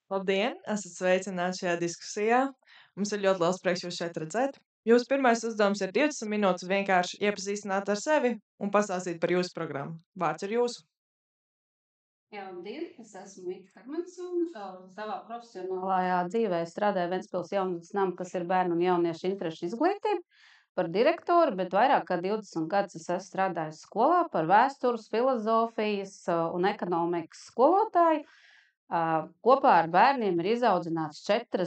Labdien! Esat sveicināti šajā diskusijā. Mums ir ļoti liels prieks jūs šeit redzēt. Jūsu pirmais uzdevums ir 20 minūtes vienkārši iepazīstināt ar sevi un pastāstīt par jūsu programmu. Vārds ir jūsu. Jā, labdien! Es esmu Mita Hermansone. Savā profesionālajā dzīvē strādāju Ventspils jaunatnes nama, kas ir bērnu un jauniešu interešu izglītība, par direktoru, bet vairāk kā 20 gadus es esmu strādājis skolā par vēstures, filozofijas un ekonomikas skolotāju. Kopā ar bērniem ir izaudzināts 4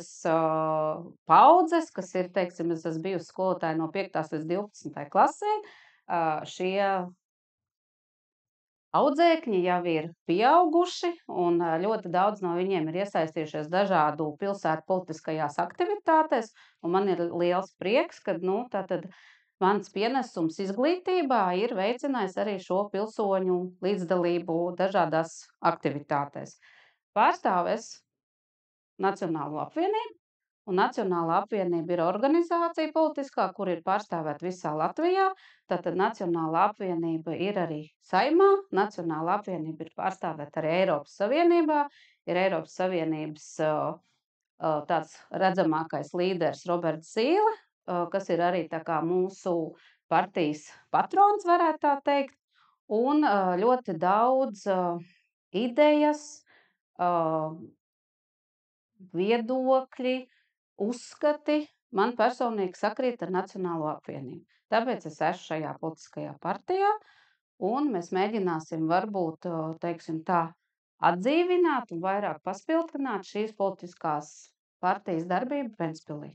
paudzes, kas ir, teiksim, es esmu bijusi skolotāja no 5. līdz 12. klasē. Šie audzēkņi jau ir pieauguši, un ļoti daudz no viņiem ir iesaistījušies dažādu pilsētu politiskajās aktivitātēs, un man ir liels prieks, ka, tātad mans pienesums izglītībā ir veicinājis arī šo pilsoņu līdzdalību dažādās aktivitātēs. Pārstāvu es Nacionālo apvienību, un Nacionālā apvienība ir organizācija politiskā, kur ir pārstāvēta visā Latvijā. Tātad Nacionālā apvienība ir arī Saeimā, Nacionālā apvienība ir pārstāvēta arī Eiropas Savienībā, ir Eiropas Savienības tāds redzamākais līderis Roberts Zīle, kas ir arī tā kā mūsu partijas patrons, varētu tā teikt, un ļoti daudz idejas, viedokļi, uzskati man personīgi sakrīt ar Nacionālo apvienību. Tāpēc es esmu šajā politiskajā partijā, un mēs mēģināsim varbūt, teiksim tā, atdzīvināt un vairāk paspildināt šīs politiskās partijas darbību Ventspilī.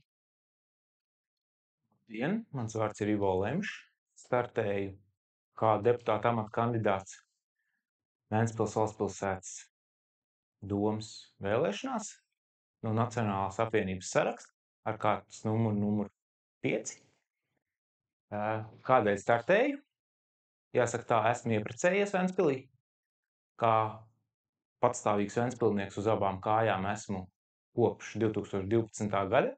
Labdien! Mans vārds ir Ivo Lemšs. Startēju kā deputāta amata kandidāts Ventspils valstspilsētas domes vēlēšanās no Nacionālās apvienības saraksta ar kārtas numuru 5. Kādēļ startēju? Jāsaka tā, esmu ieprecējies Ventspilī. Kā patstāvīgs ventspilnieks uz abām kājām esmu kopš 2012. gada.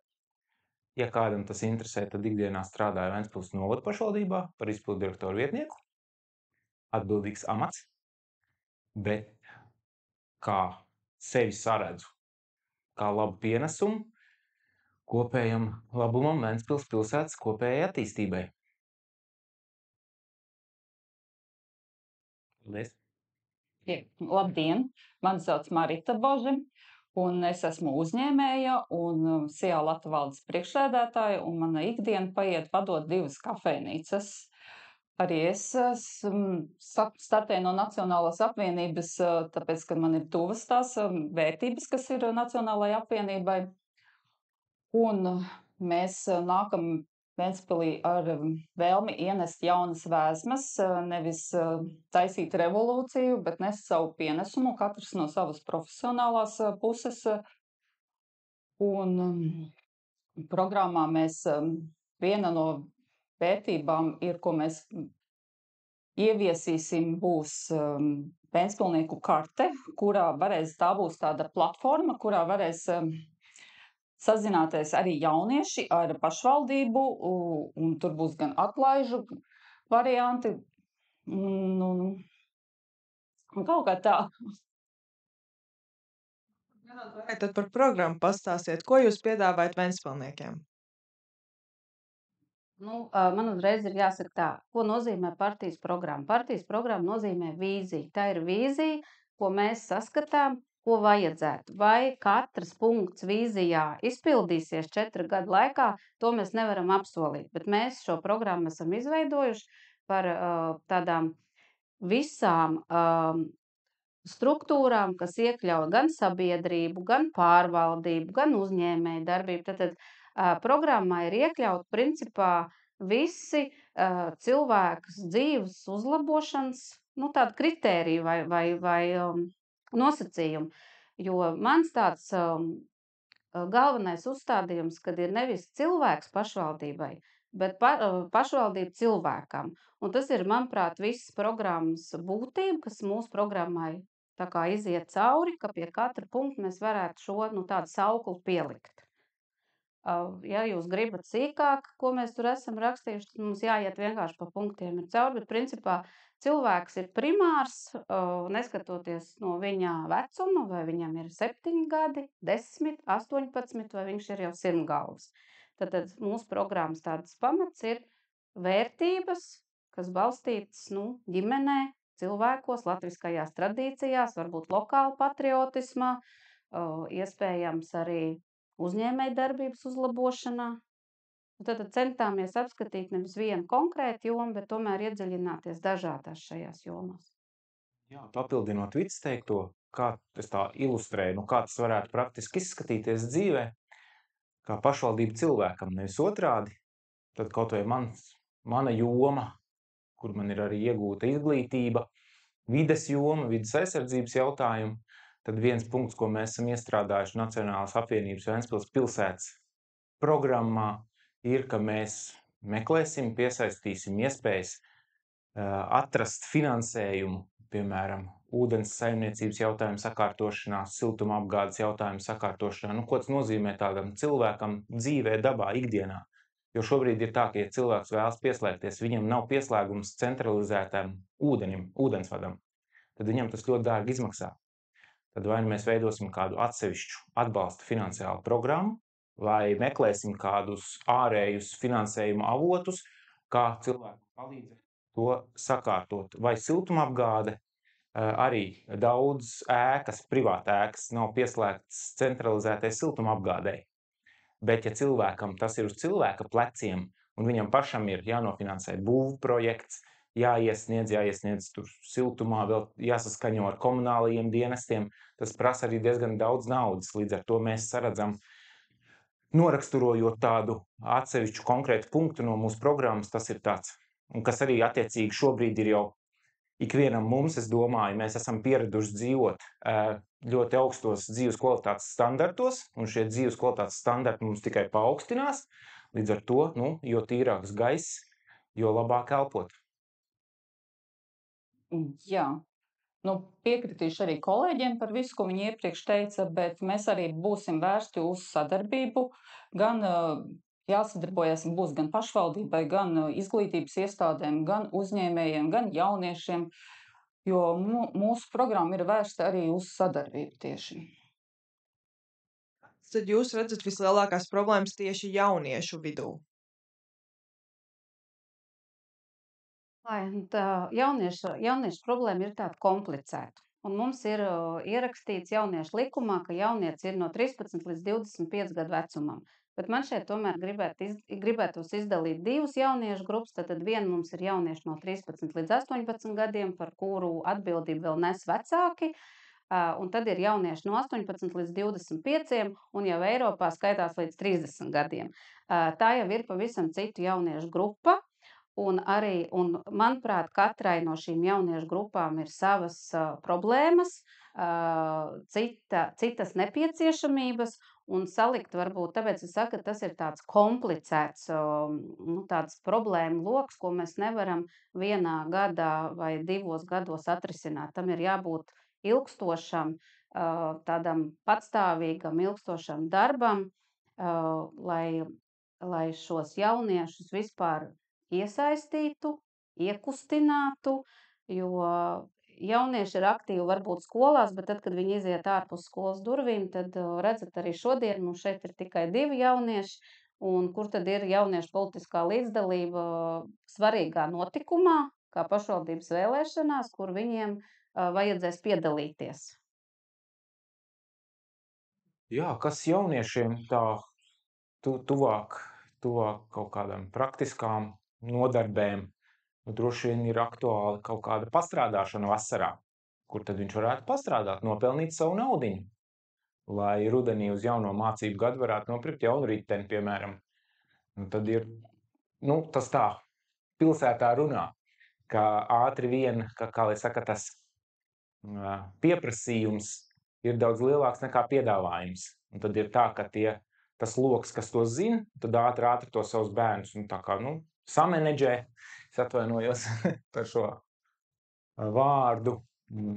Ja kādam tas interesē, tad ikdienā strādāju Ventspils novada pašvaldībā par izpilddirektoru vietnieku. Atbildīgs amats, bet kā sevi saredzu, kā labu pienesumu kopējam labumam Ventspils pilsētas kopējai attīstībai. Paldies! Labdien! Mani sauc Marita Bože, un es esmu uzņēmēja un SIA Latu valdes priekšsēdētāja, un mana ikdiena paiet vadot 2 kafejnīcas. Arī es startēju no Nacionālās apvienības, tāpēc, ka man ir tuvas tās vērtības, kas ir Nacionālajai apvienībai. Un mēs nākam Ventspilī ar vēlmi ienest jaunas vēsmas, nevis taisīt revolūciju, bet nest savu pienesumu, katrs no savas profesionālās puses. Un programmā mēs viena no vērtībām ir, ko mēs ieviesīsim, būs Ventspilnieku karte, tā būs tāda platforma, kurā varēs sazināties arī jaunieši ar pašvaldību, un tur būs gan atlaižu varianti, un kaut kā tā. Tad par programmu pastāstiet, ko jūs piedāvājat ventspilniekiem? Man uzreiz ir jāsaka tā, ko nozīmē partijas programma. Partijas programma nozīmē vīziju. Tā ir vīzija, ko mēs saskatām, ko vajadzētu. Vai katrs punkts vīzijā izpildīsies 4 gadu laikā, to mēs nevaram apsolīt. Bet mēs šo programmu esam izveidojuši par tādām visām struktūrām, kas iekļauj gan sabiedrību, gan pārvaldību, gan uzņēmēju darbību. Tātad programmā ir iekļaut principā visi cilvēkus dzīves uzlabošanas, tādi kritēriji vai nosacījumi. Jo mans tāds galvenais uzstādījums, kad ir nevis cilvēks pašvaldībai, bet pašvaldība cilvēkam. Un tas ir, manuprāt, visas programmas būtība, kas mūsu programmai tā kā iziet cauri, ka pie katra punkta mēs varētu šo tādu sauklu pielikt. Ja jūs gribat sīkāk, ko mēs tur esam rakstījuši, tad mums jāiet vienkārši pa punktiem ir cauri, bet principā cilvēks ir primārs, neskatoties no viņa vecuma, vai viņam ir 7 gadi, 10, 18, vai viņš ir jau 100 galvas. Tad mūsu programmas tādas pamats ir vērtības, kas balstītas, ģimenē, cilvēkos, latviskajās tradīcijās, varbūt lokāla patriotismā, iespējams arī uzņēmējdarbības uzlabošanā. Tad centāmies apskatīt nevis vienu konkrētu jomu, bet tomēr iedziļināties dažādās šajās jomās. Jā, papildinot Vitas teikto, kā es tā ilustrēju, kā tas varētu praktiski izskatīties dzīvē, kā pašvaldība cilvēkam, nevis otrādi, tad kaut vai mana joma, kur man ir arī iegūta izglītība, vides joma, vides aizsardzības jautājumi, tad viens punkts, ko mēs esam iestrādājuši Nacionālās apvienības Ventspils pilsētas programmā, ir, ka mēs meklēsim, piesaistīsim iespējas atrast finansējumu, piemēram, ūdens saimniecības jautājumu sakārtošanā, siltuma apgādes jautājumu sakārtošanā. Ko tas nozīmē tādam cilvēkam dzīvē, dabā, ikdienā? Jo šobrīd ir tā, ka, ja cilvēks vēlas pieslēgties, viņam nav pieslēgums centralizētam ūdensvadam, tad viņam tas ļoti dārgi izmaksā. Tad vai mēs veidosim kādu atsevišķu atbalsta finansiālu programmu, vai meklēsim kādus ārējus finansējuma avotus, kā cilvēku palīdzēt to sakārtot. Vai siltumapgāde, arī daudz ēkas, privāta ēkas nav pieslēgts centralizētai siltumapgādei. Bet ja cilvēkam tas ir uz cilvēka pleciem, un viņam pašam ir jānofinansē būvprojekts, jāiesniedz tur siltumā, vēl jāsaskaņo ar komunālajiem dienestiem, tas prasa arī diezgan daudz naudas. Līdz ar to mēs saredzam, noraksturojot tādu atsevišķu konkrētu punktu no mūsu programmas, tas ir tāds. Un kas arī attiecīgi šobrīd ir jau ikvienam mums, es domāju, mēs esam pieraduši dzīvot ļoti augstos dzīves kvalitātes standartos, un šie dzīves kvalitātes standarti mums tikai paaugstinās. Līdz ar to, jo tīrāks gaiss, jo labāk elpot. Jā, piekritīšu arī kolēģiem par visu, ko viņi iepriekš teica, bet mēs arī būsim vērsti uz sadarbību, gan jāsadarbojas būs gan pašvaldībai, gan izglītības iestādēm, gan uzņēmējiem, gan jauniešiem, jo mūsu programma ir vērsta arī uz sadarbību tieši. Tad jūs redzat vislielākās problēmas tieši jauniešu vidū? Jauniešu problēma ir tāda komplicēta. Un mums ir ierakstīts jauniešu likumā, ka jaunietis ir no 13 līdz 25 gadu vecumam. Bet man šeit tomēr gribētos izdalīt divas jauniešu grupas. Tad viena mums ir jaunieši no 13 līdz 18 gadiem, par kuru atbildību vēl nes vecāki. Un tad ir jaunieši no 18 līdz 25, un jau Eiropā skaitās līdz 30 gadiem. Tā jau ir pavisam citu jauniešu grupa. Un manuprāt, katrai no šīm jauniešu grupām ir savas problēmas, citas nepieciešamības, un salikt varbūt, tāpēc es saku, ka tas ir tāds komplicēts, tāds problēmu loks, ko mēs nevaram vienā gadā vai 2 gados atrisināt. Tam ir jābūt ilgstošam, tādam patstāvīgam, ilgstošam darbam, lai šos jauniešus vispār iesaistītu, iekustinātu, jo jaunieši ir aktīvi varbūt skolās, bet tad, kad viņi iziet ārpus skolas durvīm, tad redzat arī šodien mums šeit ir tikai 2 jaunieši, un kur tad ir jauniešu politiskā līdzdalība svarīgā notikumā, kā pašvaldības vēlēšanās, kur viņiem vajadzēs piedalīties. Jā, kas jauniešiem tā tuvāk kaut kādām praktiskām nodarbēm, droši vien ir aktuāli kaut kāda pastrādāšana vasarā, kur tad viņš varētu pastrādāt, nopelnīt savu naudiņu, lai rudenī uz jauno mācību gadu varētu nopirkt jaunu riteni, piemēram. Un tad ir, tas tā, pilsētā runā, ka ātri vien, kā lai saka, tas pieprasījums ir daudz lielāks nekā piedāvājums. Un tad ir tā, ka tas loks, kas to zina, tad ātri to savus bērnus, tā kā, samenedžē, es atvainojos par šo vārdu,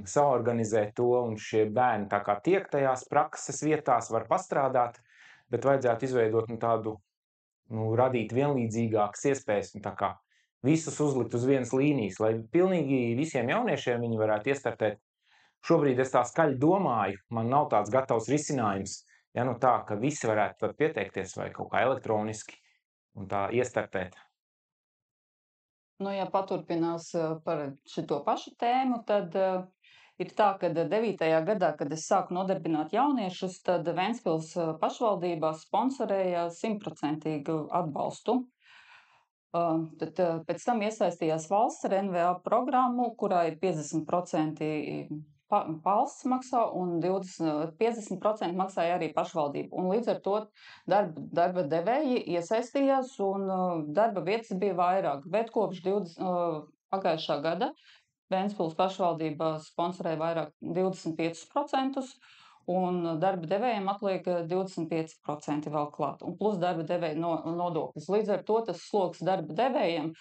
saorganizē to, un šie bērni tā kā tiek tajās prakses vietās, var pastrādāt, bet vajadzētu izveidot tādu, radīt vienlīdzīgākas iespējas, tā kā visus uzlikt uz vienas līnijas, lai pilnīgi visiem jauniešiem viņi varētu iestartēt. Šobrīd es tā skaļi domāju, man nav tāds gatavs risinājums, tā, ka visi varētu tad pieteikties vai kaut kā elektroniski un tā iestartēt. Ja paturpinās par šito pašu tēmu, tad ir tā, ka 9. gadā, kad es sāku nodarbināt jauniešus, tad Ventspils pašvaldībā sponsorēja 100% atbalstu. Tad pēc tam iesaistījās valsts ar NVA programmu, kurā ir 50% valsts maksā un 50% maksāja arī pašvaldība. Un līdz ar to darba devēji iesaistījās un darba vietas bija vairāk. Bet kopš pagājušā gada Ventspils pašvaldība sponsorēja vairāk 25%. Un darba devējiem atliek 25% vēl klāt, un plus darba devēja nodoklis. Līdz ar to tas sloks darba devējiem,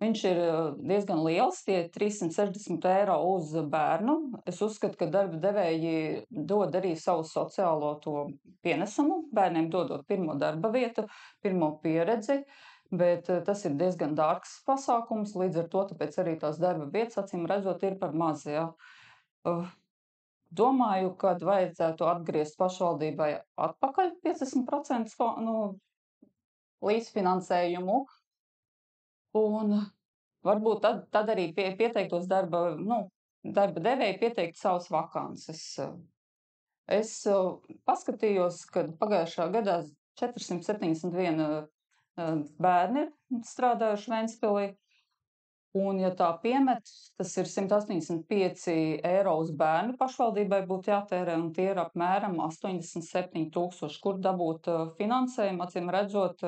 viņš ir diezgan liels, tie 360 eiro uz bērnu. Es uzskatu, ka darba devēji dod arī savu sociālo to pienesumu, bērniem dodot pirmo darba vietu, pirmo pieredzi, bet tas ir diezgan dārgs pasākums, līdz ar to tāpēc arī tās darba vietas, acīm redzot, ir par maz, ja. Domāju, ka vajadzētu atgriezt pašvaldībai atpakaļ 50% līdzfinansējumu. Un varbūt tad arī pieteiktos darba devēji pieteikt savas vakances. Es paskatījos, ka pagājušā gadā 471 bērni strādājuši Ventspilī. Un, ja tā piemet, tas ir 185 eiro uz bērnu pašvaldībai būtu jātērē, un tie ir apmēram 87 000, kur dabūt finansējumu. Acīm redzot,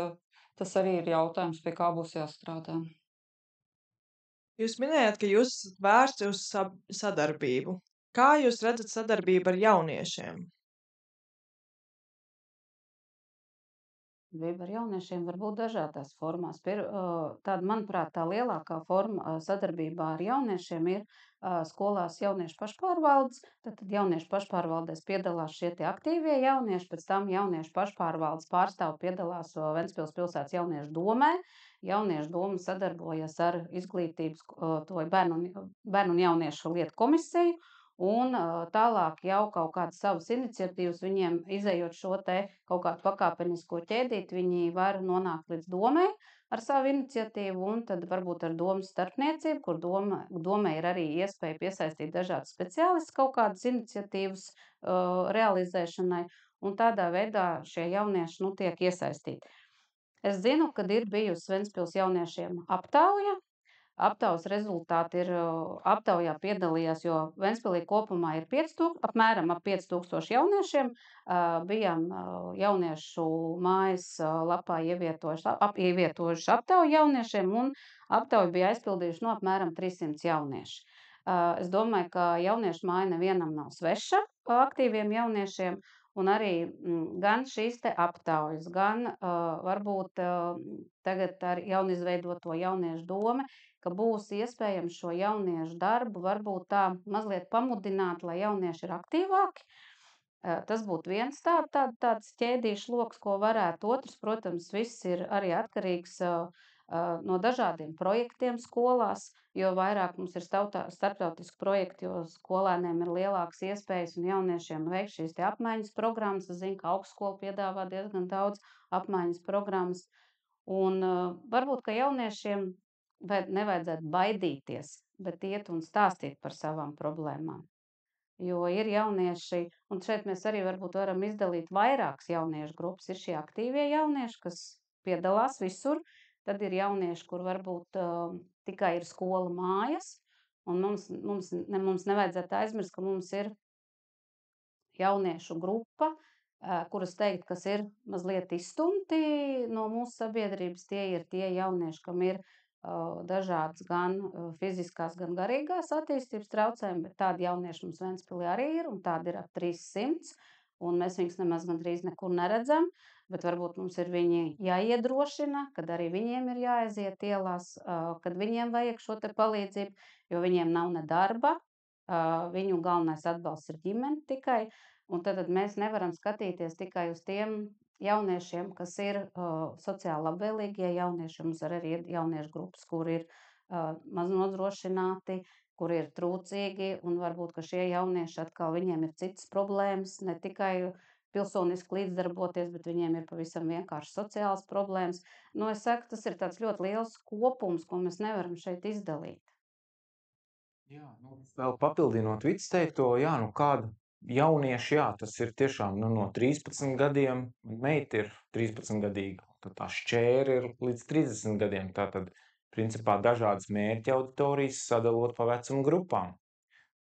tas arī ir jautājums, pie kā būs jāstrādā. Jūs minējāt, ka jūs esat vērsti uz sadarbību. Kā jūs redzat sadarbību ar jauniešiem? Sadarbība ar jauniešiem var būt dažādās formās. Tāda, manuprāt, tā lielākā forma sadarbībā ar jauniešiem ir skolās jauniešu pašpārvaldes. Tad jauniešu pašpārvaldēs piedalās šie aktīvie jaunieši, pēc tam jauniešu pašpārvaldes pārstāvi piedalās Ventspils pilsētas jauniešu domē. Jauniešu doma sadarbojas ar izglītības bērnu un jauniešu lietu komisiju. Un tālāk jau kaut kādas savas iniciatīvas viņiem, izējot šo te kaut kādu pakāpenisko ķēdīti, viņi var nonākt līdz domai ar savu iniciatīvu, un tad varbūt ar domas starpniecību, kur domai ir arī iespēja piesaistīt dažādas speciālistus kaut kādas iniciatīvas realizēšanai, un tādā veidā šie jaunieši tiek iesaistīti. Es zinu, kad ir bijusi Ventspils jauniešiem aptauja. Aptaujas rezultāti ir, aptaujā piedalījās, jo Ventspilī kopumā ir apmēram 5000 jauniešiem. Bijām jauniešu mājas lapā ievietojuši aptauju jauniešiem, un aptauju bija aizpildījuši apmēram 300 jaunieši. Es domāju, ka jauniešu māja nevienam nav sveša aktīviem jauniešiem, un arī gan šīs te aptaujas, gan varbūt tagad ar jaunizveidoto jauniešu dome, ka būs iespējams šo jauniešu darbu varbūt tā mazliet pamudināt, lai jaunieši ir aktīvāki. Tas būtu viens tāds ķēdīšu loks, ko varētu. Otrs, protams, viss ir arī atkarīgs no dažādiem projektiem skolās, jo vairāk mums ir starptautiski projekti, jo skolēniem ir lielākas iespējas un jauniešiem veikt šīs te apmaiņas programmas. Es zinu, ka augstskola piedāvā diezgan daudz apmaiņas programmas. Un varbūt, ka jauniešiem nevajadzētu baidīties, bet iet un stāstīt par savām problēmām. Jo ir jaunieši, un šeit mēs arī varbūt varam izdalīt vairākas jauniešu grupas. Ir šie aktīvie jaunieši, kas piedalās visur. Tad ir jaunieši, kur varbūt tikai ir skola mājas. Un mums nevajadzētu aizmirst, ka mums ir jauniešu grupa, kuras teikt, kas ir mazliet izstumti no mūsu sabiedrības. Tie ir tie jaunieši, kam ir dažādas gan fiziskās, gan garīgās attīstības traucējumi, bet tādi jaunieši mums Ventspilī arī ir, un tādi ir ap 300, un mēs viņus nemaz gandrīz nekur neredzam, bet varbūt mums ir viņi jāiedrošina, kad arī viņiem ir jāaiziet ielās, kad viņiem vajag šo te palīdzību, jo viņiem nav ne darba, viņu galvenais atbalsts ir ģimene tikai, un tad mēs nevaram skatīties tikai uz tiem jauniešiem, kas ir sociāli labvēlīgie jaunieši. Mums arī ir jauniešu grupas, kur ir maz nodrošināti, kur ir trūcīgi, un varbūt, ka šie jaunieši atkal viņiem ir citas problēmas, ne tikai pilsoniski līdzdarboties, bet viņiem ir pavisam vienkārši sociālas problēmas. Es saku, tas ir tāds ļoti liels kopums, ko mēs nevaram šeit izdalīt. Jā, vēl papildinot Vitas teikto, kāda jaunieši, tas ir tiešām no 13 gadiem, meita ir 13-gadīga, tad tā šķēra ir līdz 30 gadiem, tātad principā dažādas mērķa auditorijas sadalot pa vecuma grupām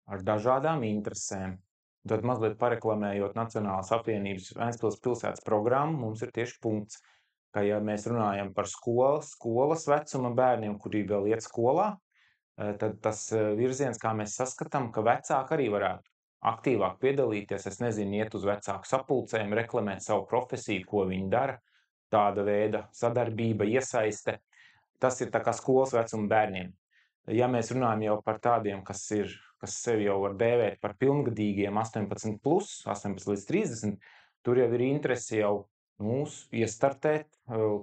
ar dažādām interesēm. Tad mazliet pareklamējot Nacionālās apvienības Ventspils pilsētas programmu, mums ir tieši punkts, ka ja mēs runājam par skolas vecuma bērniem, kuri vēl iet skolā, tad tas virziens, kā mēs saskatām, ka vecāki arī varētu aktīvāk piedalīties, es nezinu, iet uz vecāku sapulcēm, reklamēt savu profesiju, ko viņi dara, tāda veida sadarbība, iesaiste. Tas ir tā kā skolas vecuma bērniem. Ja mēs runājam jau par tādiem, kas sevi jau var dēvēt par pilngadīgiem 18+, 18 līdz 30, tur jau ir interesi jau iestartēt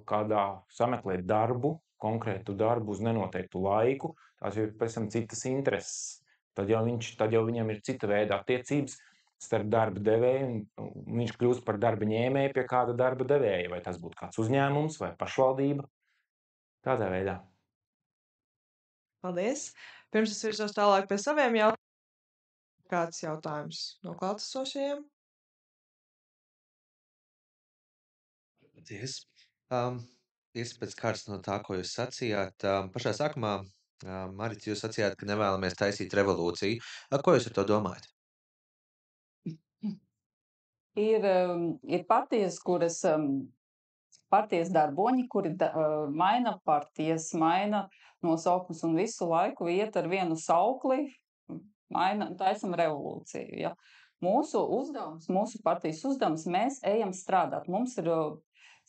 kādā sameklēt darbu, konkrētu darbu uz nenoteiktu laiku, tās ir pavisam citas intereses. Tad jau viņam ir cita veida attiecības starp darba devēju, un viņš kļūst par darba ņēmēju pie kāda darba devēja, vai tas būtu kāds uzņēmums vai pašvaldība. Tādā veidā. Paldies! Pirms es virsos tālāk pie saviem jautājumiem, kāds jautājums no klātesošajiem? Paldies! Pēc kārtas no tā, ko jūs sacījāt. Pašā sākumā, Marita, jūs sacījāt, ka nevēlamies taisīt revolūciju. Ko jūs ar to domājat? Ir partijas, kuras partijas darboņi, kuri maina partijas, maina nosaukums un visu laiku iet ar vienu saukli, taisam revolūciju. Ja. Mūsu uzdevums, mūsu partijas uzdevums, mēs ejam strādāt. Mums ir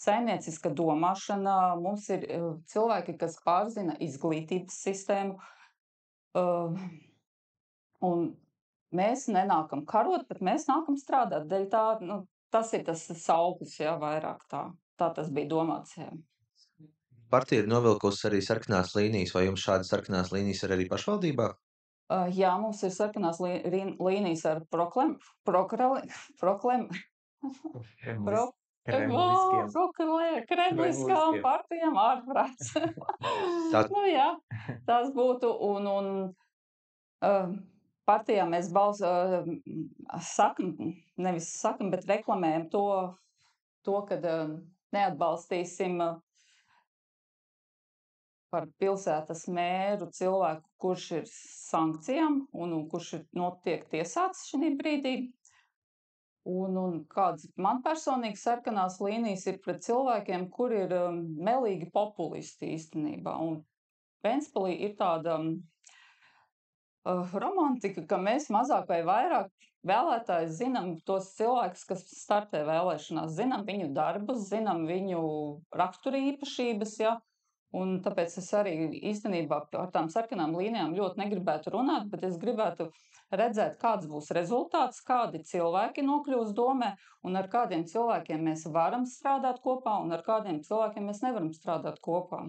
saimnieciska domāšana, mums ir cilvēki, kas pārzina izglītības sistēmu, un mēs nenākam karot, bet mēs nākam strādāt. Dēļ tā, tas ir tas sauklis, vairāk tā tas bija domāts. Jā. Partija ir novilkusi arī sarkanās līnijas, vai jums šādas sarkanās līnijas ir arī pašvaldībā? Jā, mums ir sarkanās līnijas ar kremliskām partijām ārprāts. Tas būtu, un partijā mēs sakam, bet reklamējam to, kad neatbalstīsim par pilsētas mēru cilvēku, kurš ir sankcijām un kurš notiek tiesāts šī brīdī. Un kāds man personīgi sarkanās līnijas ir pret cilvēkiem, kuri ir melīgi populisti īstenībā. Un Ventspilī ir tāda romantika, ka mēs mazāk vai vairāk vēlētājs zinām tos cilvēkus, kas startē vēlēšanās, zinām viņu darbus, zinām viņu raksturīpašības, un tāpēc es arī īstenībā ar tām sarkanām līnijām ļoti negribētu runāt, bet es gribētu redzēt, kāds būs rezultāts, kādi cilvēki nokļūs domē, un ar kādiem cilvēkiem mēs varam strādāt kopā, un ar kādiem cilvēkiem mēs nevaram strādāt kopā.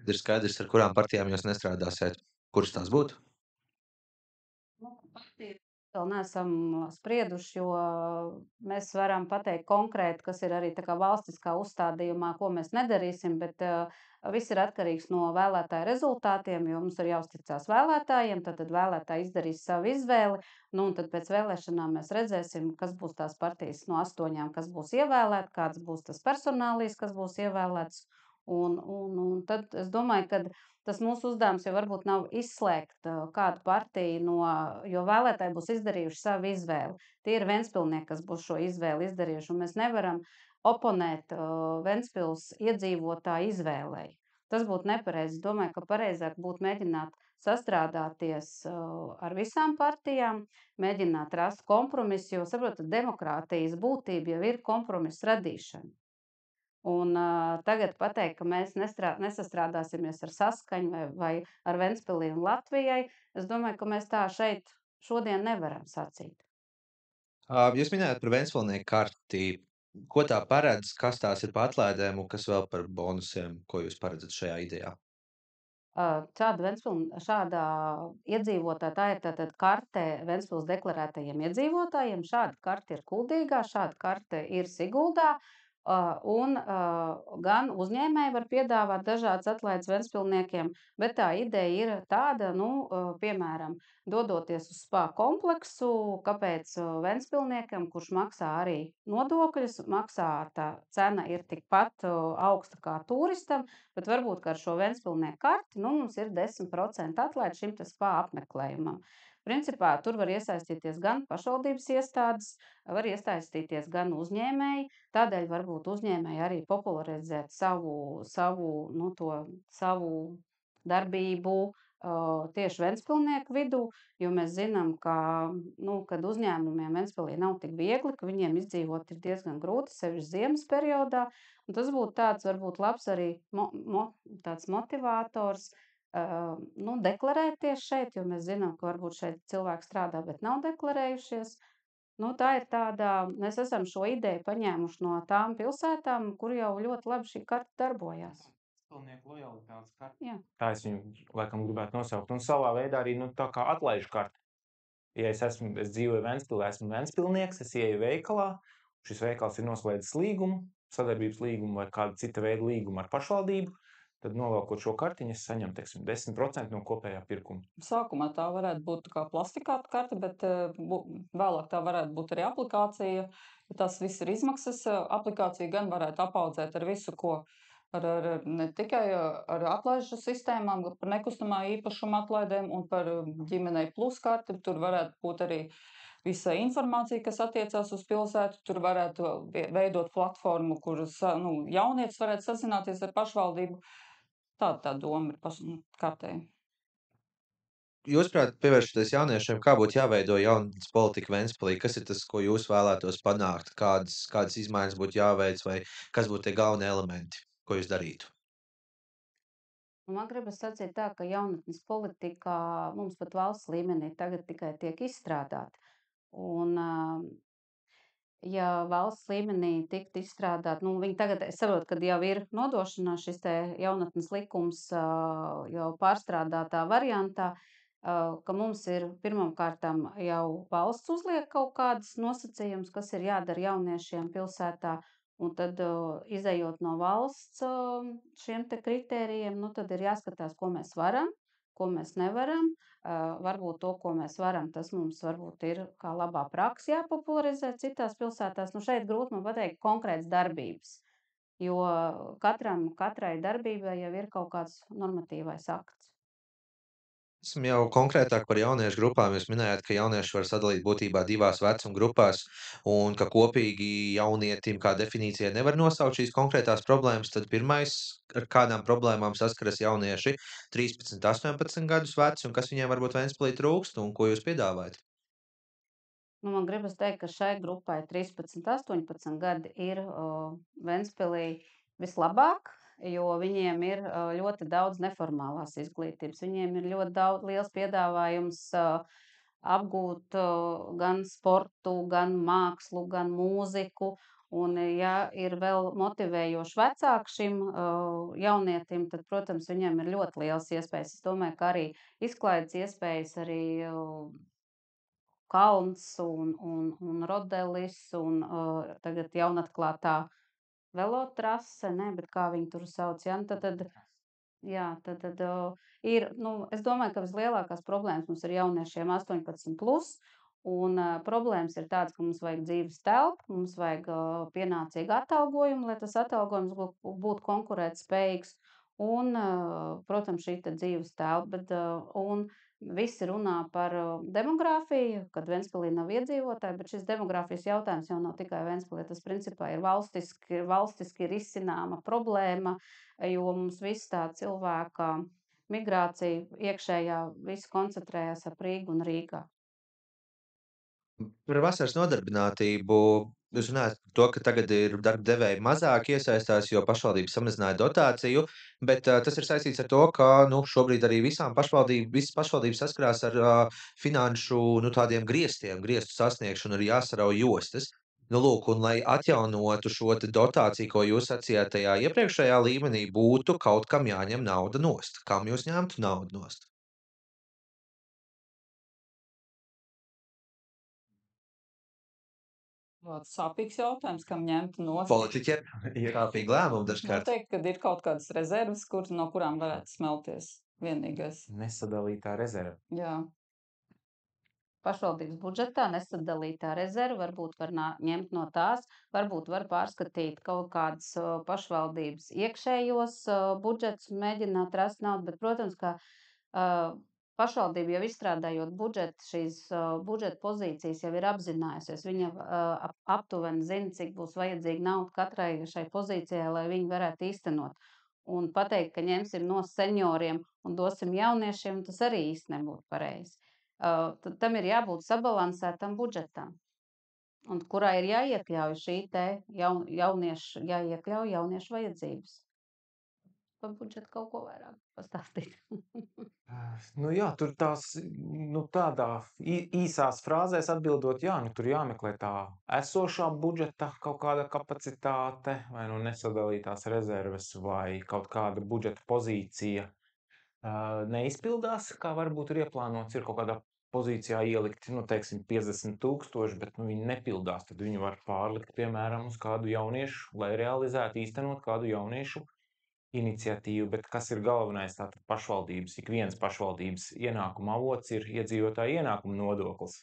Ir skaidrs, ar kurām partijām jūs nestrādāsiet. Kuras tās būtu? Vēl neesam sprieduši, jo mēs varam pateikt konkrēti, kas ir arī tā kā valstiskā uzstādījumā, ko mēs nedarīsim, bet viss ir atkarīgs no vēlētāju rezultātiem, jo mums ir jāuzticās vēlētājiem, tad vēlētāji izdarīs savu izvēli, un tad pēc vēlēšanām mēs redzēsim, kas būs tās partijas no 8, kas būs ievēlēti, kāds būs tas personālijas, kas būs ievēlēts, un tad es domāju, ka tas mūsu uzdevums jau varbūt nav izslēgt kādu partiju, jo vēlētāji būs izdarījuši savu izvēli. Tie ir ventspilnieki, kas būs šo izvēli izdarījuši, un mēs nevaram oponēt Ventspils iedzīvotāju izvēlei. Tas būtu nepareizi. Es domāju, ka pareizāk būtu mēģināt sastrādāties ar visām partijām, mēģināt rast kompromisu, jo, saprotat, demokrātijas būtība jau ir kompromisu radīšana. Un tagad pateikt, ka mēs nesastrādāsimies ar Saskaņu vai ar Ventspili un Latvijai, es domāju, ka mēs tā šeit šodien nevaram sacīt. Jūs minējāt par Ventspilnieku karti. Ko tā paredz, kas tās ir pa atlaidēm un kas vēl par bonusiem, ko jūs paredzat šajā idejā? Šāda iedzīvotāja, tā ir tātad karte Ventspils deklarētajiem iedzīvotājiem. Šāda karte ir Kuldīgā, šāda karte ir Siguldā. Gan uzņēmēji var piedāvāt dažādas atlaides ventspilniekiem, bet tā ideja ir tāda, piemēram, dodoties uz spā kompleksu, kāpēc ventspilniekam, kurš maksā arī nodokļus, maksā tā cena ir tikpat augsta kā turistam, bet varbūt ar šo ventspilnieku karti mums ir 10% atlaide šim te spā apmeklējumam. Principā tur var iesaistīties gan pašvaldības iestādes, var iesaistīties gan uzņēmēji, tādēļ varbūt uzņēmēji arī popularizēt savu darbību tieši ventspilnieku vidū, jo mēs zinām, ka, kad uzņēmumiem Ventspilī nav tik viegli, ka viņiem izdzīvot ir diezgan grūti, sevišķi ziemas periodā, un tas būtu tāds varbūt labs arī tāds motivators, deklarēties šeit, jo mēs zinām, ka varbūt šeit cilvēki strādā, bet nav deklarējušies. Tā ir tāda, mēs esam šo ideju paņēmuši no tām pilsētām, kur jau ļoti labi šī karta darbojās. Ventspilnieku lojalitātes karta. Jā. Tā es viņu laikam gribētu nosaukt. Un savā veidā arī tā kā atlaižu karta. Ja es dzīvoju Ventspilī, esmu ventspilnieks, es ieeju veikalā, šis veikals ir noslēdzis līgumu, sadarbības līgumu vai kādu cita veida līgumu ar pašvaldību, tad novelkot šo kartiņu, es saņemu, 10% no kopējā pirkuma. Sākumā tā varētu būt kā plastikāta karte, bet vēlāk tā varētu būt arī aplikācija. Tas viss ir izmaksas. Aplikācija gan varētu apaudzēt ar visu, ko ne tikai ar atlaižu sistēmām, par nekustamā īpašuma atlaidēm un par ģimenei plus karti. Tur varētu būt arī visa informācija, kas attiecās uz pilsētu. Tur varētu veidot platformu, kur jaunietis varētu sazināties ar pašvaldību. Tā doma ir kartē. Jūsuprāt, pievēršoties jauniešiem, kā būtu jāveido jaunas politika Ventspilī? Kas ir tas, ko jūs vēlētos panākt? Kādas izmaiņas būtu jāveic vai kas būtu tie galvenie elementi, ko jūs darītu? Man gribas sacīt tā, ka jaunatnes politika mums pat valsts līmenī tagad tikai tiek izstrādāta. Un, ja valsts līmenī tiktu izstrādāt, viņi tagad, es saprotu, kad jau ir nodošanā šis te jaunatnes likums jau pārstrādātā variantā, ka mums ir pirmkārtām jau valsts uzliek kaut kādas nosacījumus, kas ir jādara jauniešiem pilsētā, un tad izējot no valsts šiem te kritērijiem, tad ir jāskatās, ko mēs varam, ko mēs nevaram. Varbūt to, ko mēs varam, tas mums varbūt ir kā labā praksa jāpopularizē citās pilsētās. Šeit grūti man pateikt konkrētas darbības, jo katrai darbībai jau ir kaut kāds normatīvais akts. Esam jau konkrētāk par jauniešu grupām. Jūs minējāt, ka jaunieši var sadalīt būtībā divās vecuma grupās un ka kopīgi jaunietim kā definīcijai nevar nosaukt šīs konkrētās problēmas. Tad pirmais, ar kādām problēmām saskaras jaunieši 13, 18 gadus veci un kas viņiem varbūt Ventspilī trūkst un ko jūs piedāvājat? Man gribas teikt, ka šai grupai 13, 18 gadi ir Ventspilī vislabāk, jo viņiem ir ļoti daudz neformālās izglītības. Viņiem ir ļoti liels piedāvājums apgūt gan sportu, gan mākslu, gan mūziku. Un, ja ir vēl motivējoši vecāki šim jaunietim, tad, protams, viņam ir ļoti liels iespējas. Es domāju, ka arī izklaides iespējas, arī kalns un rodelis un tagad jaunatklātā velotrase, bet kā viņi tur sauc, ja? Tad ir, es domāju, ka vislielākās problēmas mums ir jauniešiem 18+, un problēmas ir tādas, ka mums vajag dzīves telpu, mums vajag pienācīgu atalgojumu, lai tas atalgojums būtu konkurētspējīgs, un, protams, šī te dzīves telpa, un visi runā par demogrāfiju, kad Ventspilī nav iedzīvotāji, bet šis demogrāfijas jautājums jau nav tikai Ventspilī. Tas principā ir valstiski risināma problēma, jo mums viss tā cilvēka migrācija iekšējā viss koncentrējās ap Rīgu un Rīgā. Par vasaras nodarbinātību jūs runājat par to, ka tagad ir darba devēji mazāk iesaistās, jo pašvaldības samazināja dotāciju, bet tas ir saistīts ar to, ka šobrīd arī visas pašvaldības saskarās ar finanšu tādiem griestu sasniegšanu, arī jāsarauj jostas. Nu, lūk, un lai atjaunotu šo te dotāciju, ko jūs sacījāt tajā iepriekšējā līmenī, būtu kaut kam jāņem nauda nost. Kam jūs ņemtu naudu nost? Ļoti sāpīgs jautājums, kam ņemt nost. Politiķiem ir kāpīgi lēmumi dažkārt. Noteikti, kad ir kaut kādas rezerves, no kurām varētu smelties. Vienīgais. Nesadalītā rezerve. Jā. Pašvaldības budžetā nesadalītā rezerve varbūt var ņemt no tās, varbūt var pārskatīt kaut kādas pašvaldības iekšējos budžets un mēģināt rast naudu, bet, protams, ka pašvaldība jau izstrādājot budžetu, šīs budžeta pozīcijas jau ir apzinājusies. Viņa aptuveni zina, cik būs vajadzīga nauda katrai šai pozīcijai, lai viņi varētu īstenot. Un pateikt, ka ņemsim no senioriem un dosim jauniešiem, tas arī īsti nebūtu pareizi. Tad tam ir jābūt sabalansētam budžetam, un kurā ir jāiekļauj šī te jāiekļauj jauniešu vajadzības. Par budžetu kaut ko vairāk pastāstīt. Nu jā, tur tās, tādā īsās frāzēs atbildot, jā, tur jāmeklē tā esošā budžeta kaut kāda kapacitāte, vai nesadalītās rezerves, vai kaut kāda budžeta pozīcija neizpildās, kā varbūt ir ieplānots, ir kaut kādā pozīcijā ielikt, teiksim, 50 000, bet viņi nepildās, tad viņi var pārlikt, piemēram, uz kādu jauniešu, lai realizētu, īstenot kādu jauniešu iniciatīvu, bet kas ir galvenais, tātad pašvaldības, ik viens pašvaldības ienākuma avots ir iedzīvotāja ienākuma nodoklis.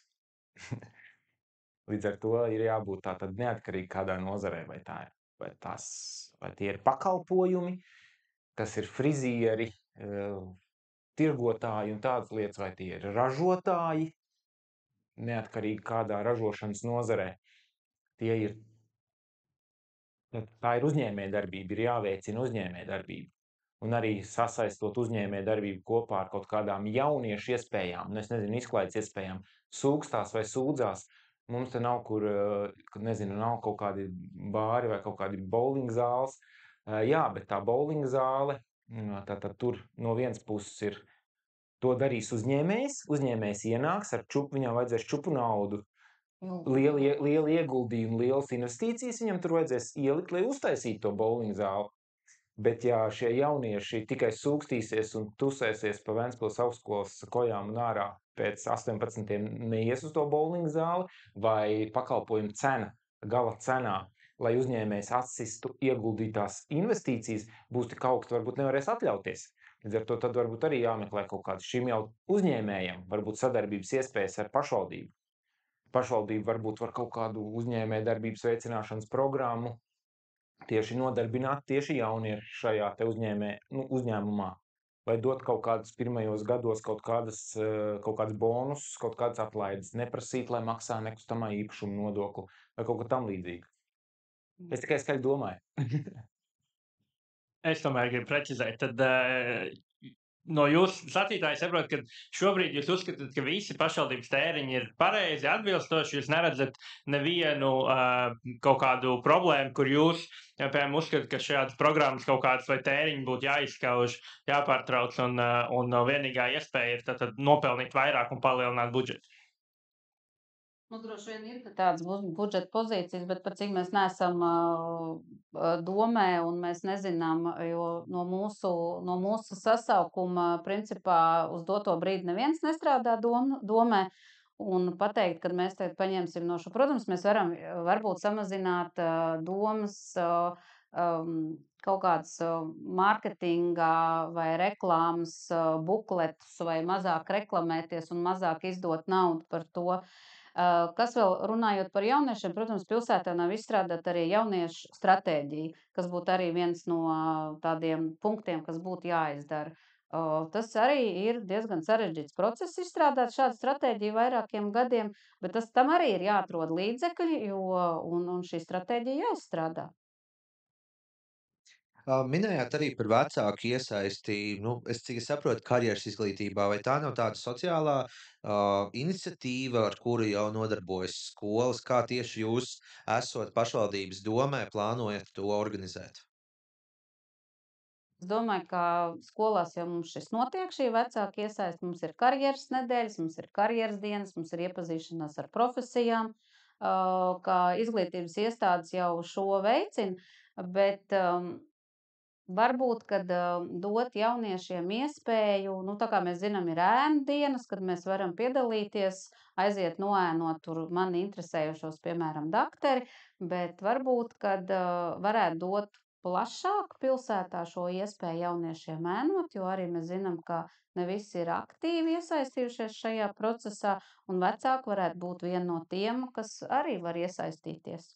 Līdz ar to ir jābūt tātad neatkarīgi kādā nozarē, vai tie ir pakalpojumi, kas ir frizieri, tirgotāji un tādas lietas, vai tie ir ražotāji, neatkarīgi kādā ražošanas nozarē. Tā ir uzņēmējdarbība, ir jāveicina uzņēmējdarbība. Un arī sasaistot uzņēmējdarbību kopā ar kaut kādām jauniešu iespējām, izklaides iespējām, sūkstās vai sūdzās. Mums te nav nav kaut kādi bāri vai kaut kādi bowling zāles. Jā, bet tā bowling zāle, tātad tur no vienas puses ir to darīs uzņēmējs ienāks ar čupu, viņam vajadzēs čupu naudu, lielu ieguldījumu, lielas investīcijas viņam tur vajadzēs ielikt, lai uztaisītu to bowling zāli. Bet ja šie jaunieši tikai sūkstīsies un tusēsies pa Ventspils augstskolas kojām un ārā pēc 18 neies uz to bowling zāli, vai pakalpojumu cena, gala cenā, lai uzņēmējs atsistu ieguldītās investīcijas, būs tik augsts, varbūt nevarēs atļauties. Līdz ar to tad varbūt arī jāmeklē kaut kāds šim jau uzņēmējiem, varbūt sadarbības iespējas ar pašvaldību. Pašvaldība varbūt var kaut kādu uzņēmējdarbības veicināšanas programmu tieši nodarbināt tieši jaunieši šajā te uzņēmumā, vai dot kaut kādus pirmajos gados kaut kādas bonus, kaut kādas atlaides, neprasīt, lai maksā nekustamā īpašuma nodokli vai kaut ko tam līdzīgu. Es tikai skaļi domāju. Es tomēr gribu precizēt, tad no jūsu sacītāja saprot, ka šobrīd jūs uzskatāt, ka visi pašvaldības tēriņi ir pareizi, atbilstoši, jūs neredzat nevienu kaut kādu problēmu, kur jūs, piemēram, uzskatāt, ka šādas programmas kaut kādas vai tēriņi būtu jāizskauž, jāpārtrauc, un vienīgā iespēja ir tad nopelnīt vairāk un palielināt budžetu. Droši vien ir tādas budžeta pozīcijas, bet par cik mēs neesam domē un mēs nezinām, jo no mūsu sasaukuma principā uz doto brīdi neviens nestrādā domē. Un pateikt, kad mēs tagad paņemsim no šo, protams, mēs varam varbūt samazināt domas kaut kādas mārketingā vai reklāmas bukletus vai mazāk reklamēties un mazāk izdot naudu par to. Kas vēl runājot par jauniešiem, protams, pilsētā nav izstrādāta arī jauniešu stratēģija, kas būtu arī viens no tādiem punktiem, kas būtu jāizdara. Tas arī ir diezgan sarežģīts process izstrādāt šādu stratēģiju vairākiem gadiem, bet tam arī ir jāatrod līdzekļi, un šī stratēģija jāizstrādā. Minējāt arī par vecāku iesaisti, cik es saprotu, karjeras izglītībā, vai tā nav tāda sociālā iniciatīva, ar kuru jau nodarbojas skolas, kā tieši jūs, esot pašvaldības domē, plānojat to organizēt? Es domāju, ka skolās jau mums šis notiek, šī vecāka iesaiste. Mums ir karjeras nedēļas, mums ir karjeras dienas, mums ir iepazīšanās ar profesijām. ka izglītības iestādes jau šo veicina, bet varbūt, kad dot jauniešiem iespēju, nu, tā kā mēs zinām, ir ēnu dienas, kad mēs varam piedalīties, aiziet noēnot tur mani interesējušos, piemēram, dakteri, bet varbūt, kad varētu dot plašāk pilsētā šo iespēju jauniešiem ēnot, jo arī mēs zinām, ka ne visi ir aktīvi iesaistījušies šajā procesā, un vecāki varētu būt viena no tiem, kas arī var iesaistīties.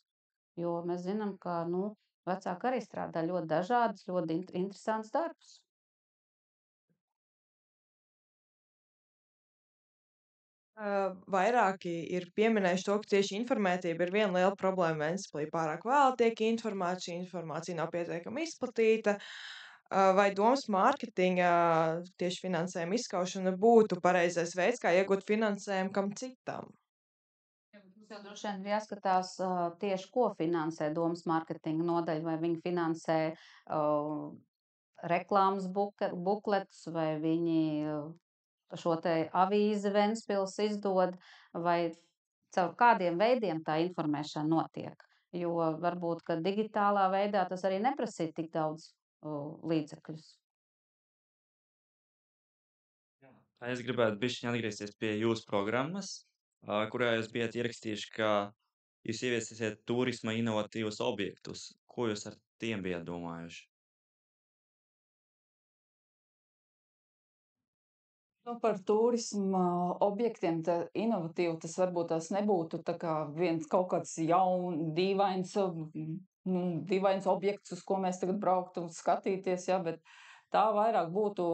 Jo mēs zinām, ka, nu, vecāki arī strādā ļoti dažādus, ļoti interesantus darbus. Vairāki ir pieminējuši to, ka tieši informētība ir viena liela problēma Ventspilī. Pārāk vēlu tiek informēta, šī informācija nav pietiekami izplatīta. Vai domas mārketinga tieši finansējuma izskaušana būtu pareizais veids, kā iegūt finansējumu kam citam? Mums jau droši vien ir jāskatās tieši, ko finansē domas mārketinga nodaļa, vai viņi finansē reklāmas bukletus, vai viņi šo te avīzi Ventspils izdod, vai caur kādiem veidiem tā informēšana notiek. Jo varbūt, ka digitālā veidā tas arī neprasīja tik daudz līdzekļus. Es gribētu bišķiņ atgriezties pie jūsu programmas, kurā jūs bijat ierakstījuši, ka jūs ieviesiet turisma inovatīvus objektus. Ko jūs ar tiem bijat domājuši? Nu, par turisma objektiem inovatīvi tas varbūt tās nebūtu tā kā viens kaut kāds dīvains objekts, uz ko mēs tagad brauktu un skatīties, ja, bet tā vairāk būtu,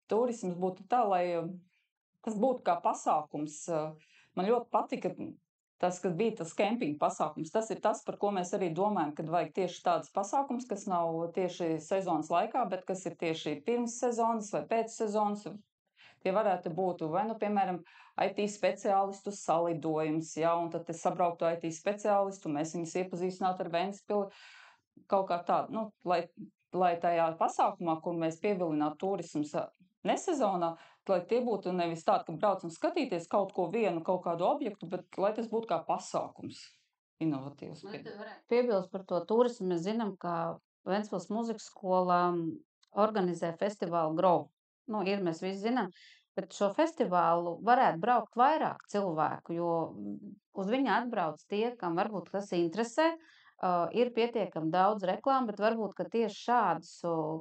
turisms būtu tā, lai tas būtu kā pasākums. Man ļoti patika tas, kad bija tas kempinga pasākums. Tas ir tas, par ko mēs arī domājam, kad vajag tieši tāds pasākums, kas nav tieši sezonas laikā, bet kas ir tieši pirms sezonas vai pēc sezonas. Tie varētu būt vai, nu, piemēram, IT speciālistu salidojums, ja, un tad es sabrauktu IT speciālistu, mēs viņus iepazīstinātu ar Ventspili, kaut kā tādu, nu, lai tajā pasākumā, kur mēs pievilinātu turismus nesezonā, lai tie būtu nevis tādi, ka braucam skatīties kaut ko vienu, kaut kādu objektu, bet lai tas būtu kā pasākums inovatīvs. Piebilst par to turismu, mēs zinām, ka Ventspils muzikas skolā organizē festivālu Grow. Nu, ir, mēs visi zinām, bet šo festivālu varētu braukt vairāk cilvēku, jo uz viņu atbrauc tie, kam varbūt tas interesē, ir pietiekami daudz reklāmu, bet varbūt, ka tieši šādus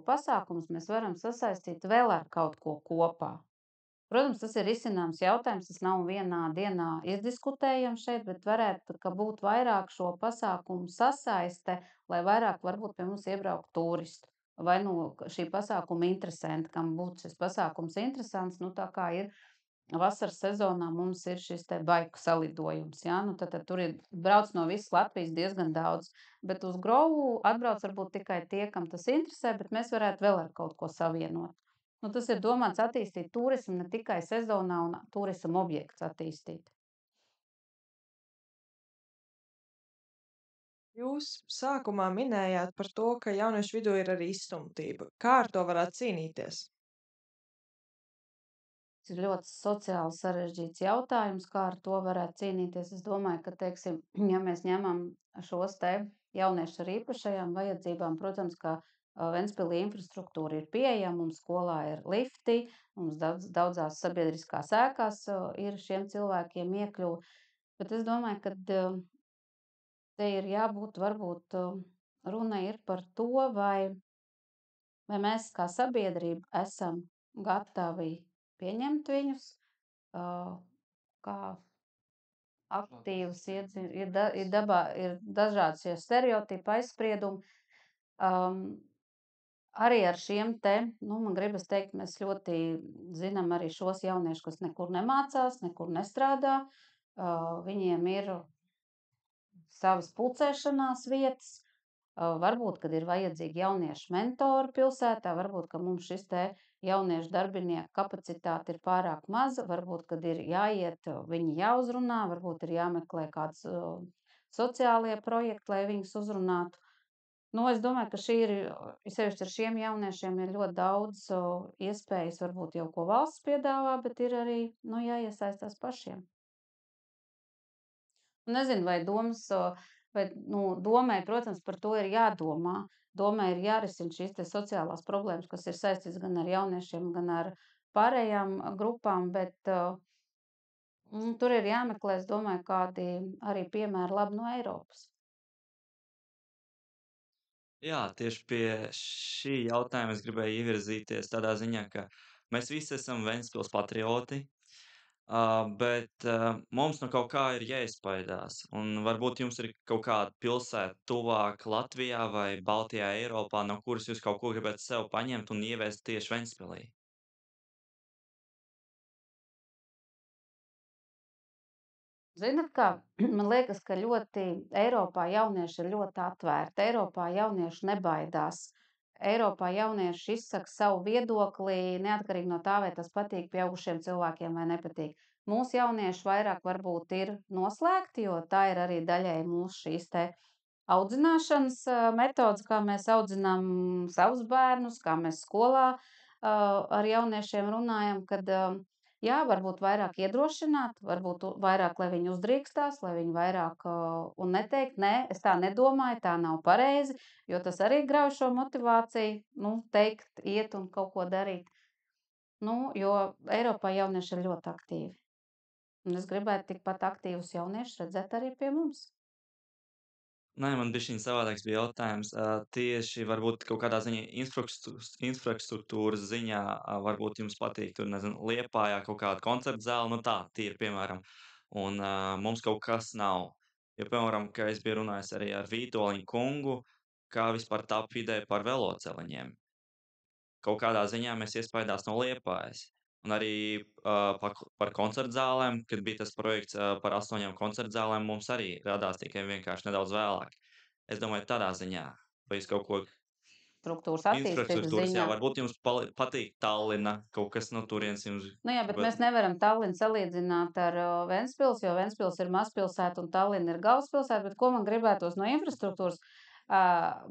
pasākumus mēs varam sasaistīt vēl ar kaut ko kopā. Protams, tas ir risināms jautājums, tas nav vienā dienā izdiskutējams šeit, bet varētu būt vairāk šo pasākumu sasaiste, lai vairāk varbūt pie mums iebraukt turistu. Vai nu šī pasākuma interesanti, kam būtu šis pasākums interesants, nu tā kā ir vasaras sezonā mums ir šis te baiku salidojums, ja? Nu tad tur ir brauc no visas Latvijas diezgan daudz, bet uz Grovu atbrauc varbūt tikai tie, kam tas interesē, bet mēs varētu vēl ar kaut ko savienot. Nu, tas ir domāts attīstīt turismu ne tikai sezonā un turismu objekts attīstīt. Jūs sākumā minējāt par to, ka jauniešu vidū ir arī izstumtība. Kā ar to varētu cīnīties? Tas ir ļoti sociāli sarežģīts jautājums, kā ar to varētu cīnīties. Es domāju, ka, teiksim, ja mēs ņemam šos te jauniešus ar īpašajām vajadzībām, protams, ka Ventspilī infrastruktūra ir pieejama, mums skolā ir lifti, mums daudzās sabiedriskās ēkās ir šiem cilvēkiem iekļuva. Bet es domāju, ka te ir jābūt, varbūt runa ir par to, vai mēs kā sabiedrība esam gatavi pieņemt viņus kā aktīvus ir dažādi šie stereotipi, aizspriedumi. Arī ar šiem te, nu, man gribas teikt, mēs ļoti zinām arī šos jauniešus, kas nekur nemācās, nekur nestrādā. Viņiem ir savas pulcēšanās vietas. Varbūt, kad ir vajadzīgi jauniešu mentori pilsētā, varbūt, ka mums šis te jauniešu darbinieku kapacitāte ir pārāk maza, varbūt, kad ir jāiet, viņi jāuzrunā, varbūt ir jāmeklē kāds sociālie projekti, lai viņus uzrunātu. Nu, es domāju, ka sevišķi ar šiem jauniešiem ir ļoti daudz iespējas, varbūt jau ko valsts piedāvā, bet ir arī, nu, jāiesaistās pašiem. Nezinu, vai domai, protams, par to ir jādomā. Domai ir jārisina šīs te sociālās problēmas, kas ir saistītas gan ar jauniešiem, gan ar pārējām grupām, bet tur ir jāmeklē, es domāju, kādi arī piemēri labi no Eiropas. Jā, tieši pie šī jautājuma es gribēju ievirzīties tādā ziņā, ka mēs visi esam Ventspils patrioti, bet mums no kaut kā ir jāizpaidās. Un varbūt jums ir kaut kāda pilsēta tuvāk Latvijā vai Baltijā Eiropā, no kuras jūs kaut ko gribat sev paņemt un ieviest tieši Ventspilī. Zinat kā, man liekas, ka Eiropā jaunieši ir ļoti atvērti. Eiropā jaunieši nebaidās. Eiropā jaunieši izsaka savu viedokli, neatkarīgi no tā, vai tas patīk pieaugušiem cilvēkiem vai nepatīk. Mūsu jaunieši vairāk varbūt ir noslēgti, jo tā ir arī daļēji mūsu šīs te audzināšanas metodas, kā mēs audzinām savus bērnus, kā mēs skolā ar jauniešiem runājam, kad jā, varbūt vairāk iedrošināt, varbūt vairāk, lai viņi uzdrīkstās, lai viņi vairāk un neteikt, nē, es tā nedomāju, tā nav pareizi, jo tas arī grauj šo motivāciju, teikt, iet un kaut ko darīt. Jo Eiropā jaunieši ir ļoti aktīvi. Un es gribētu tikpat aktīvus jauniešus redzēt arī pie mums. Nē, man bišķiņ savādāks bija jautājums. Tieši varbūt kaut kādā ziņā infrastruktūras ziņā, varbūt jums patīk tur, nezinu, Liepājā kaut kāda koncerta zāle, tā, tīri, piemēram, un mums kaut kas nav. Jo, piemēram, ka es biju runājis arī ar Vītoliņu kungu, kā vispār tapa ideja par veloceliņiem. Kaut kādā ziņā mēs iespaidās no Liepājas. Un arī par koncertu zālēm, kad bija tas projekts par 8 koncertu zālēm, mums arī radās tikai vienkārši nedaudz vēlāk. Es domāju, tādā ziņā, vai jūs kaut ko Struktūras attīstības infrastruktūras, jā, ziņā. varbūt jums patīk Tallina, kaut kas no turienes jums. Jā, bet mēs nevaram Tallinu salīdzināt ar Ventspils, jo Ventspils ir mazpilsēta un Tallina ir galvaspilsēta, bet ko man gribētos no infrastruktūras?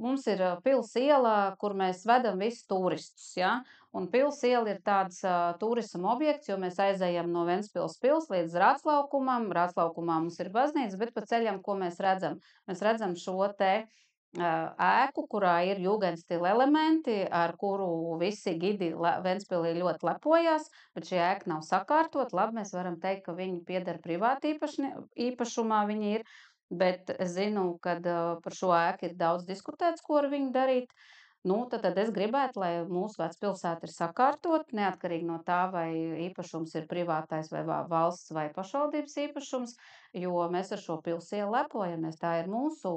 Mums ir pils iela, kur mēs vedam visus turistus, ja? Un pils iela ir tāds turisma objekts, jo mēs aizējam no Ventspils pils līdz Rāclaukumam. Rāclaukumā mums ir baznīca, bet pa ceļam, ko mēs redzam? Mēs redzam šo te ēku, kurā ir jūgenstila elementi, ar kuru visi gidi Ventspilī ļoti lepojās, bet šī ēka nav sakārtot. Labi, mēs varam teikt, ka viņi pieder privāti īpašumā viņi ir, bet es zinu, kad par šo ēku ir daudz diskutēts, ko ar viņu darīt. Tad es gribētu, lai mūsu vecpilsēta ir sakārtot, neatkarīgi no tā, vai īpašums ir privātais vai valsts vai pašvaldības īpašums, jo mēs ar šo pilsielu lepojamies. Tā ir mūsu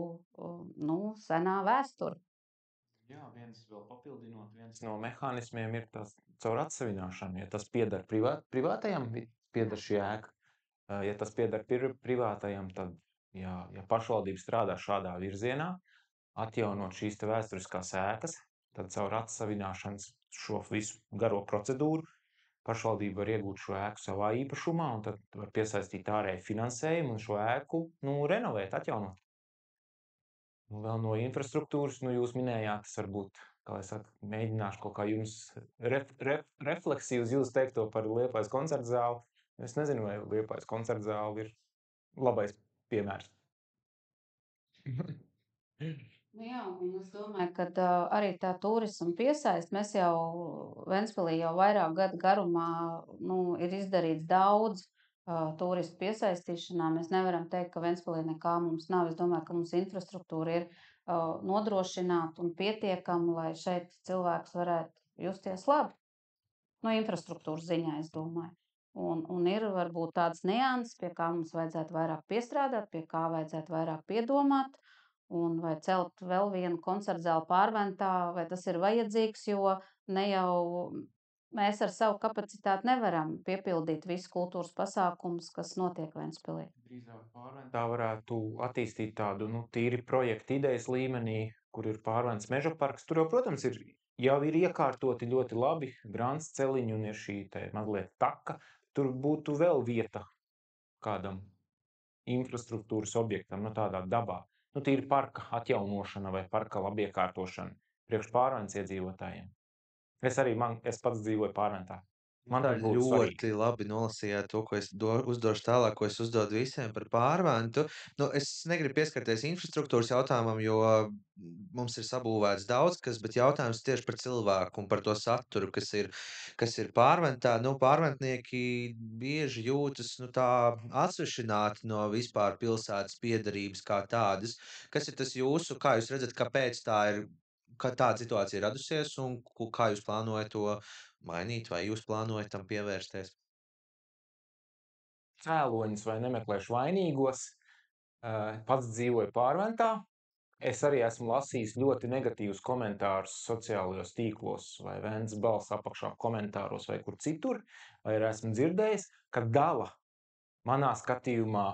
senā vēsture. Jā, viens vēl papildinot, viens no mehānismiem ir tas caur atsevināšanu. Ja tas pieder privātajam, pieder šī ēka. Ja tas pieder privātajam, tad, ja pašvaldība strādā šādā virzienā, atjaunot šīs te vēsturiskās ēkas, tad caur atsavināšanas šo visu garo procedūru pašvaldība var iegūt šo ēku savā īpašumā un tad var piesaistīt ārēju finansējumu un šo ēku renovēt, atjaunot. Vēl no infrastruktūras, jūs minējāt, tas varbūt, kā lai saka, mēģināšu kaut kā jums refleksiju uz jūs teikto par Liepājas koncertu zāli. Es nezinu, vai Liepājas koncertu zāli ir labais piemērs. Jā, un es domāju, ka arī tā turisma piesaist, mēs jau Ventspilī jau vairāk gadu garumā ir izdarīts daudz turistu piesaistīšanā. Mēs nevaram teikt, ka Ventspilī nekā mums nav. Es domāju, ka mums infrastruktūra ir nodrošināta un pietiekama, lai šeit cilvēks varētu justies labi. No infrastruktūras ziņā, es domāju. Un ir varbūt tāds nianses, pie kā mums vajadzētu vairāk piestrādāt, pie kā vajadzētu vairāk piedomāt. Un vai celt vēl vienu koncertu zāli Pārventā, vai tas ir vajadzīgs, jo ne jau mēs ar savu kapacitāti nevaram piepildīt visu kultūras pasākumus, kas notiek Ventspilī. Drīzāk Pārventā varētu attīstīt tādu tīri projektu idejas līmenī, kur ir Pārvents meža parks. Tur jau, protams, jau ir iekārtoti ļoti labi grants celiņi un ir šī te mazliet taka. Tur būtu vēl vieta kādam infrastruktūras objektam, tādā dabā. Tīri parka atjaunošana vai parka labiekārtošana priekš Pārvents iedzīvotājiem. Es pats dzīvoju Pārventā. Man Tā tas būtu svarīgi. ļoti labi nolasījāt to, ko es uzdošu tālāk, ko es uzdodu visiem par pārvantu. Es negribu pieskarties infrastruktūras jautājumam, jo mums ir sabūvēts daudz kas, bet jautājums tieši par cilvēku un par to saturu, kas ir pārventā. Pārventnieki bieži jūtas tā atsvešināti no vispār pilsētas piederības kā tādas. Kas ir tas jūsu, kā jūs redzat, kāpēc tā ir, kā tāda situācija ir radusies un kā jūs plānojat to mainīt, vai jūs plānojat tam pievērsties? Cēloņus vai nemeklēšu vainīgos. Pats dzīvoju Pārventā. Es arī esmu lasījis ļoti negatīvus komentārus sociālajos tīklos vai Vēncas balss apakšā komentāros vai kur citur, vai arī esmu dzirdējis, ka dala manā skatījumā,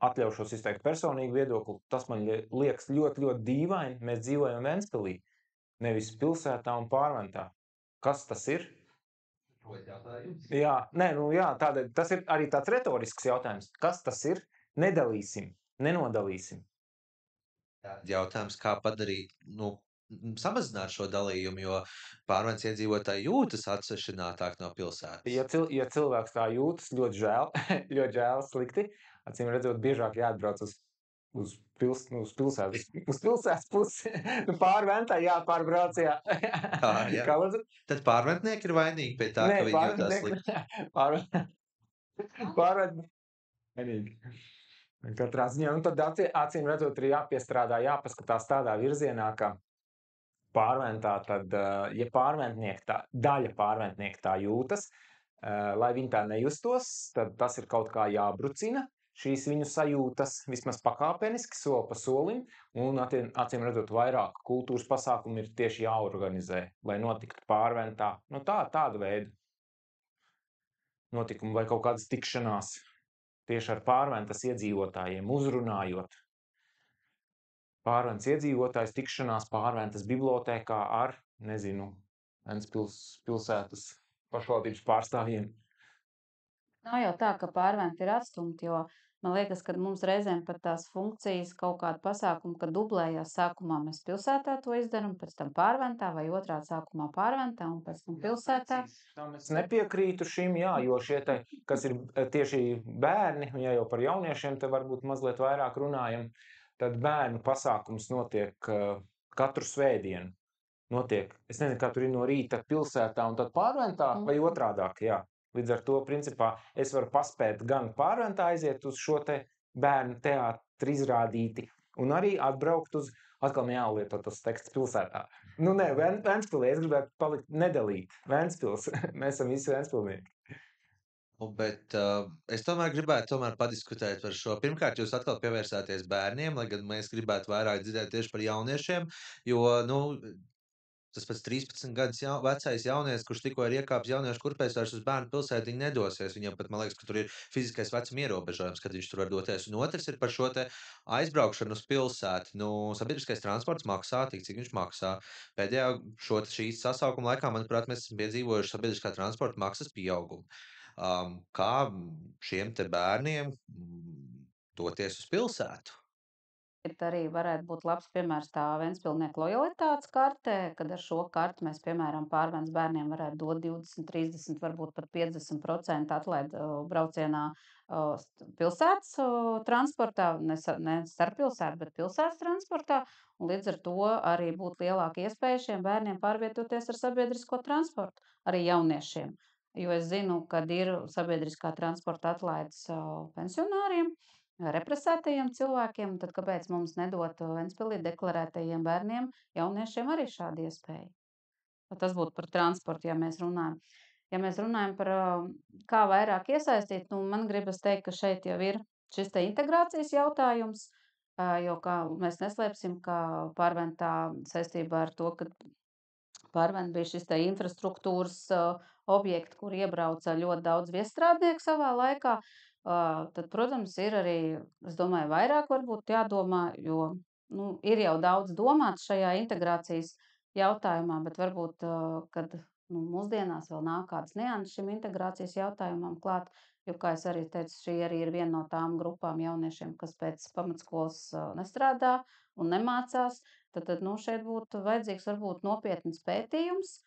atļaušos izteikt personīgu viedokli, tas man liekas ļoti, ļoti dīvaini. Mēs dzīvojam Ventspilī, nevis pilsētā un Pārventā. Kas tas ir? Jā, tas ir arī tāds retorisks jautājums. Kas tas ir? Nedalīsim, nenodalīsim. Jautājums, kā padarīt, samazināt šo dalījumu, jo Pārvents iedzīvotāji jūtas atsvešinātāk no pilsētas. Ja cilvēks tā jūtas, ļoti žēl, ļoti žēl slikti. Acīm redzot, biežāk jāatbrauc uz pilsētas pusi. Pārventā jāpārbrauc, jā. Jā. Kā lūdzu? Tad pārventnieki ir vainīgi pie tā, ka viņi jūtas slikti. Pārventnieki. Vainīgi. Katrā ziņā, tad acīm redzot, ir jāpiestrādā, jāpaskatās tādā virzienā, ka Pārventā, tad, ja daļa pārventnieki tā jūtas, lai viņi tā nejustos, tad tas ir kaut kā jābrucina, šīs viņu sajūtas vismaz pakāpeniski, soli pa solim, un acīm redzot, vairāk kultūras pasākumu ir tieši jāorganizē, lai notiktu Pārventā. Tāda veida notikumu vai kaut kādas tikšanās tieši ar Pārventas iedzīvotājiem, uzrunājot Pārventas iedzīvotājs, tikšanās Pārventas bibliotēkā ar, Ventspils pilsētas pašvaldības pārstāvjiem. Nav jau tā, ka Pārventa ir atstumta, jo man liekas, ka mums reizēm pat tās funkcijas kaut kāda pasākuma, kad dublējās sākumā mēs pilsētā to izdaram, pēc tam Pārventā vai otrādi sākumā Pārventā un pēc tam pilsētā. Es nepiekrītu šim, jo šie kas ir tieši bērni, ja jau par jauniešiem te varbūt mazliet vairāk runājam, tad bērnu pasākums notiek katru svētdienu. Es nezinu, kā tur ir no rīta pilsētā un tad Pārventā vai otrādāk, jā. Līdz ar to, principā, es varu paspēt gan Pārventā aiziet uz šo te bērnu teātri izrādīti un arī atbraukt uz, atkal jālieto tas teksts pilsētā. Ventspilī es gribētu palikt nedalīt. Ventspils, mēs esam visi ventspilnieki. Bet es tomēr gribētu padiskutēt par šo. Pirmkārt, jūs atkal pievērsāties bērniem, lai gan mēs gribētu vairāk dzirdēt tieši par jauniešiem, jo, tas pats 13 gadus vecais jaunietis, kurš tikko ir iekāpis jauniešu kurpēs, vairs uz bērnu pilsētu viņi nedosies. Viņam pat, man liekas, ka tur ir fiziskais vecuma ierobežojums, kad viņš tur var doties. Un otrs ir par šo te aizbraukšanu uz pilsētu. Sabiedriskais transports maksā tik, cik viņš maksā. Pēdējā šīs sasaukuma laikā, manuprāt, mēs esam piedzīvojuši sabiedriskā transporta maksas pieaugumu. Kā šiem te bērniem doties uz pilsētu? Arī varētu būt labs piemērs tā Ventspilnieku lojalitātes kartē, kad ar šo karti mēs, piemēram, Pārventas bērniem varētu dot 20, 30, varbūt pat 50% atlaidi braucienā pilsētas transportā, ne starppilsētu, bet pilsētas transportā, un līdz ar to arī būtu lielāka iespēja šiem bērniem pārvietoties ar sabiedrisko transportu, arī jauniešiem. Jo es zinu, kad ir sabiedriskā transporta atlaides pensionāriem, represētajiem cilvēkiem, tad kāpēc mums nedot Ventspilī deklarētajiem bērniem, jauniešiem arī šādu iespēju? Tas būtu par transportu, ja mēs runājam. Ja mēs runājam par kā vairāk iesaistīt, man gribas teikt, ka šeit jau ir šis te integrācijas jautājums, jo kā mēs neslēpsim, ka Pārventā saistībā ar to, ka Pārventa bija šis te infrastruktūras objekti, kur iebrauca ļoti daudz viestrādnieku savā laikā, tad, protams, ir arī, es domāju, vairāk varbūt jādomā, jo ir jau daudz domāts šajā integrācijas jautājumā, bet varbūt, kad mūsdienās vēl nāk kādas nianses šim integrācijas jautājumam klāt, jo, kā es arī teicu, šī arī ir viena no tām grupām jauniešiem, kas pēc pamatskolas nestrādā un nemācās, tad šeit būtu vajadzīgs varbūt nopietns pētījums,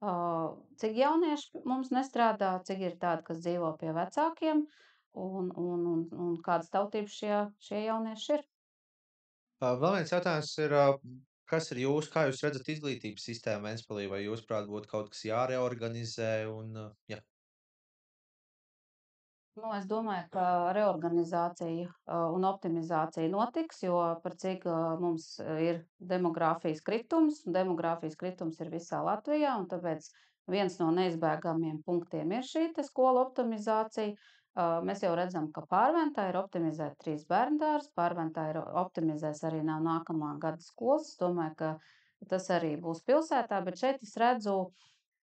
Cik jaunieši mums nestrādā, cik ir tādi, kas dzīvo pie vecākiem, un kādas tautības šie jaunieši ir? Vēl viens jautājums ir, kas ir kā jūs redzat izglītības sistēmu Ventspilī? Vai jūsuprāt būtu kaut kas jāreorganizē un, jā. Es domāju, ka reorganizācija un optimizācija notiks, jo par cik mums ir demogrāfijas kritums, un demogrāfijas kritums ir visā Latvijā, un tāpēc viens no neizbēgamiem punktiem ir šī te skolu optimizācija. Mēs jau redzam, ka Pārventā ir optimizēta 3 bērndārzi, Pārventā ir optimizēs arī nav nākamā gada skolas. Es domāju, ka tas arī būs pilsētā, bet šeit es redzu,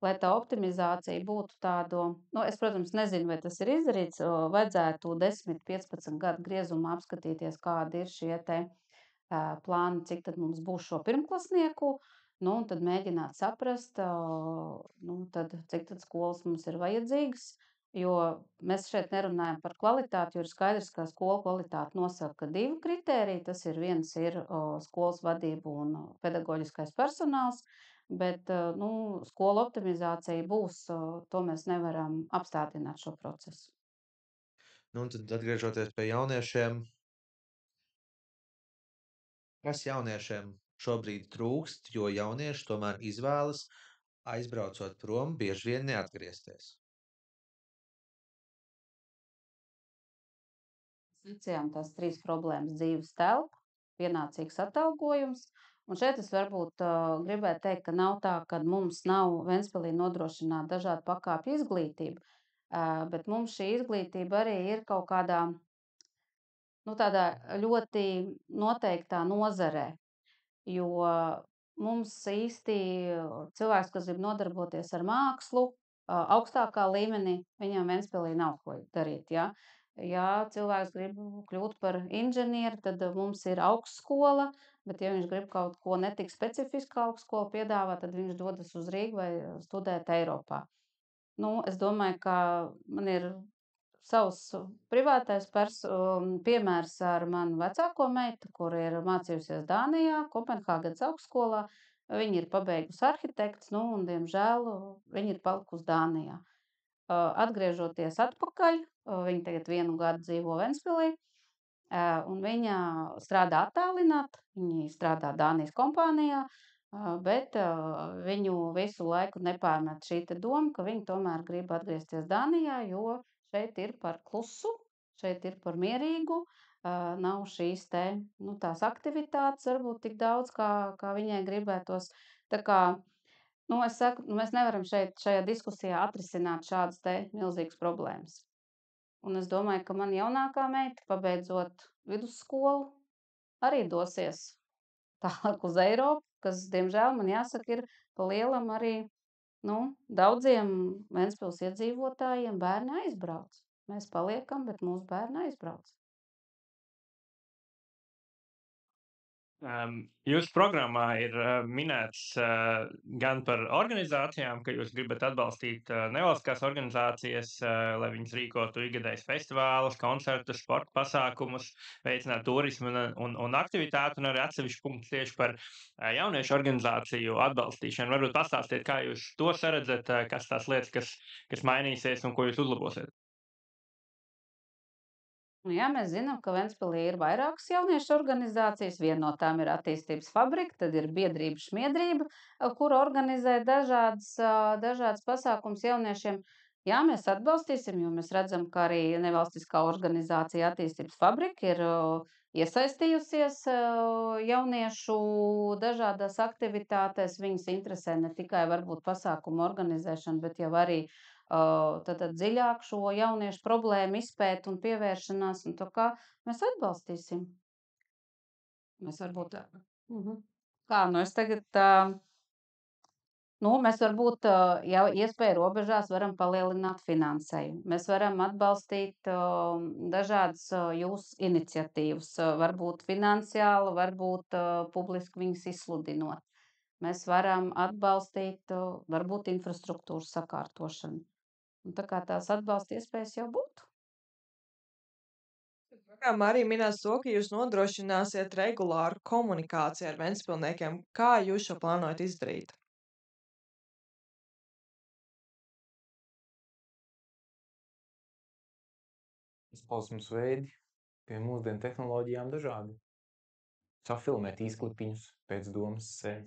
lai tā optimizācija būtu tādu, es, protams, nezinu, vai tas ir izdarīts, vajadzētu 10, 15 gadu griezumā apskatīties, kādi ir šie te plāni, cik tad mums būs šo pirmklasnieku, un tad mēģināt saprast, tad, cik tad skolas mums ir vajadzīgas, jo mēs šeit nerunājam par kvalitāti, jo ir skaidrs, ka skolu kvalitāti nosaka 2 kritēriji. Tas ir viens ir skolas vadība un pedagoģiskais personāls, bet skolu optimizācija būs, to mēs nevaram apstādināt šo procesu. Un tad atgriežoties pie jauniešiem, kas jauniešiem šobrīd trūkst, jo jaunieši tomēr izvēlas, aizbraucot prom, bieži vien neatgriezties? Secējām tās 3 problēmas: dzīves telpa, pienācīgs atalgojums. Un šeit es varbūt gribētu teikt, ka nav tā, ka mums nav Ventspilī nodrošināta dažādu pakāpju izglītība, bet mums šī izglītība arī ir kaut kādā, tādā ļoti noteiktā nozarē. Jo mums īsti cilvēks, kas grib nodarboties ar mākslu, augstākā līmenī, viņam Ventspilī nav ko darīt, ja. Ja cilvēks grib kļūt par inženieri, tad mums ir augstskola, bet ja viņš grib kaut ko ne tik specifisku augstskolu piedāvāt, tad viņš dodas uz Rīgu vai studēt Eiropā. Es domāju, ka man ir savs privātais piemērs ar manu vecāko meitu, kur ir mācījusies Dānijā, Kopenhāgenas augstskolā. Viņa ir pabeigusi arhitekts, un, diemžēl, viņa ir palikusi Dānijā. Atgriežoties atpakaļ, viņa tagad 1 gadu dzīvo Ventspilī, un viņa strādā attālināti. Viņa strādā Dānijas kompānijā, bet viņu visu laiku nepārmet šī te doma, ka viņa tomēr grib atgriezties Dānijā, jo šeit ir par klusu, šeit ir par mierīgu, nav šīs te, tās aktivitātes varbūt tik daudz, kā viņai gribētos. Tā kā, es saku, mēs nevaram šajā diskusijā atrisināt šādas te milzīgas problēmas. Un es domāju, ka man jaunākā meita, pabeidzot vidusskolu, arī dosies tālāk uz Eiropu, kas, diemžēl, man jāsaka, ir pa lielam arī, daudziem Ventspils iedzīvotājiem bērni aizbrauc. Mēs paliekam, bet mūsu bērni aizbrauc. Jūsu programmā ir minēts gan par organizācijām, ka jūs gribat atbalstīt nevalstiskās organizācijas, lai viņas rīkotu ikgadējas festivālus, koncertus, sporta pasākumus, veicināt turismu un aktivitāti, un arī atsevišķi punkti tieši par jauniešu organizāciju atbalstīšanu. Varbūt pastāstiet, kā jūs to saredzat, kas tās lietas, kas mainīsies un ko jūs uzlabosiet. Jā, mēs zinām, ka Ventspilī ir vairākas jauniešu organizācijas. Viena no tām ir attīstības fabrika, tad ir biedrība Šmiedrība, kura organizē dažādas pasākums jauniešiem. Jā, mēs atbalstīsim, jo mēs redzam, ka arī nevalstiskā organizācija attīstības fabrika ir iesaistījusies jauniešu dažādās aktivitātēs. Viņas interesē ne tikai varbūt pasākumu organizēšana, bet jau arī tad dziļāk šo jauniešu problēmu izpēt un pievēršanās, un tā kā mēs atbalstīsim. Mēs varbūt Kā, es tagad, mēs varbūt jau iespēju robežās varam palielināt finansējumu. Mēs varam atbalstīt dažādas jūsu iniciatīvas, varbūt finansiāli, varbūt publiski viņas izsludinot. Mēs varam atbalstīt varbūt infrastruktūras sakārtošanu. Un tā kā tās atbalsta iespējas jau būtu. Programmā arī minēts to, ka jūs nodrošināsiet regulāru komunikāciju ar ventspilsniekiem. Kā jūs šo plānojat izdarīt? izpausmes veidi pie mūsdienu tehnoloģijām dažādi. Safilmēt īsklipiņus pēc domas sevi,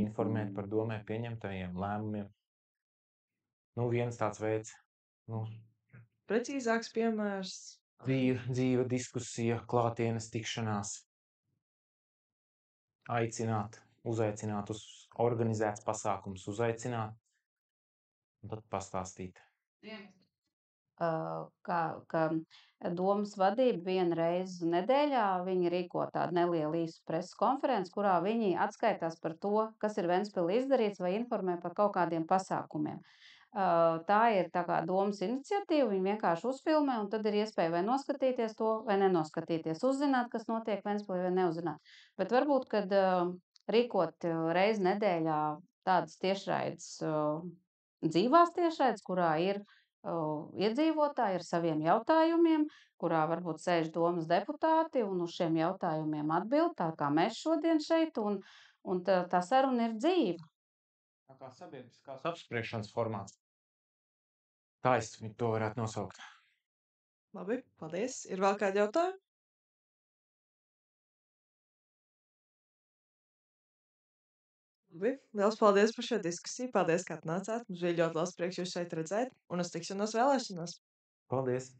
informēt par domē pieņemtajiem lēmumiem. Nu, viens tāds veids, nu, Precīzāks piemērs. dzīva diskusija, klātienes tikšanās, uzaicināt uz organizēts pasākums, uzaicināt un tad pastāstīt. Ka domas vadība vienu reizi nedēļā viņi rīko tādu nelielu īsu preses konferenci, kurā viņi atskaitās par to, kas ir Ventspilī izdarīts, vai informē par kaut kādiem pasākumiem. Tā ir tā kā domas iniciatīva, viņi vienkārši uzfilmē, un tad ir iespēja vai noskatīties to, vai nenoskatīties, uzzināt, kas notiek Ventspilī, vai neuzzināt. Bet varbūt, kad rīkot reizi nedēļā tādas tiešraides, dzīvās tiešraides, kurā ir iedzīvotāji ar saviem jautājumiem, kurā varbūt sēž domas deputāti un uz šiem jautājumiem atbild, tā kā mēs šodien šeit, un tā saruna ir dzīva. Tā kā sabiedriskās apspriešanas formāts. Tā es to varētu nosaukt. Labi, paldies. Ir vēl kādi jautājumi? Labi, liels paldies par šo diskusiju. Paldies, ka atnācāt. Mums bija ļoti liels prieks jūs šeit redzēt un uz tikšanos vēlēšanās. Paldies!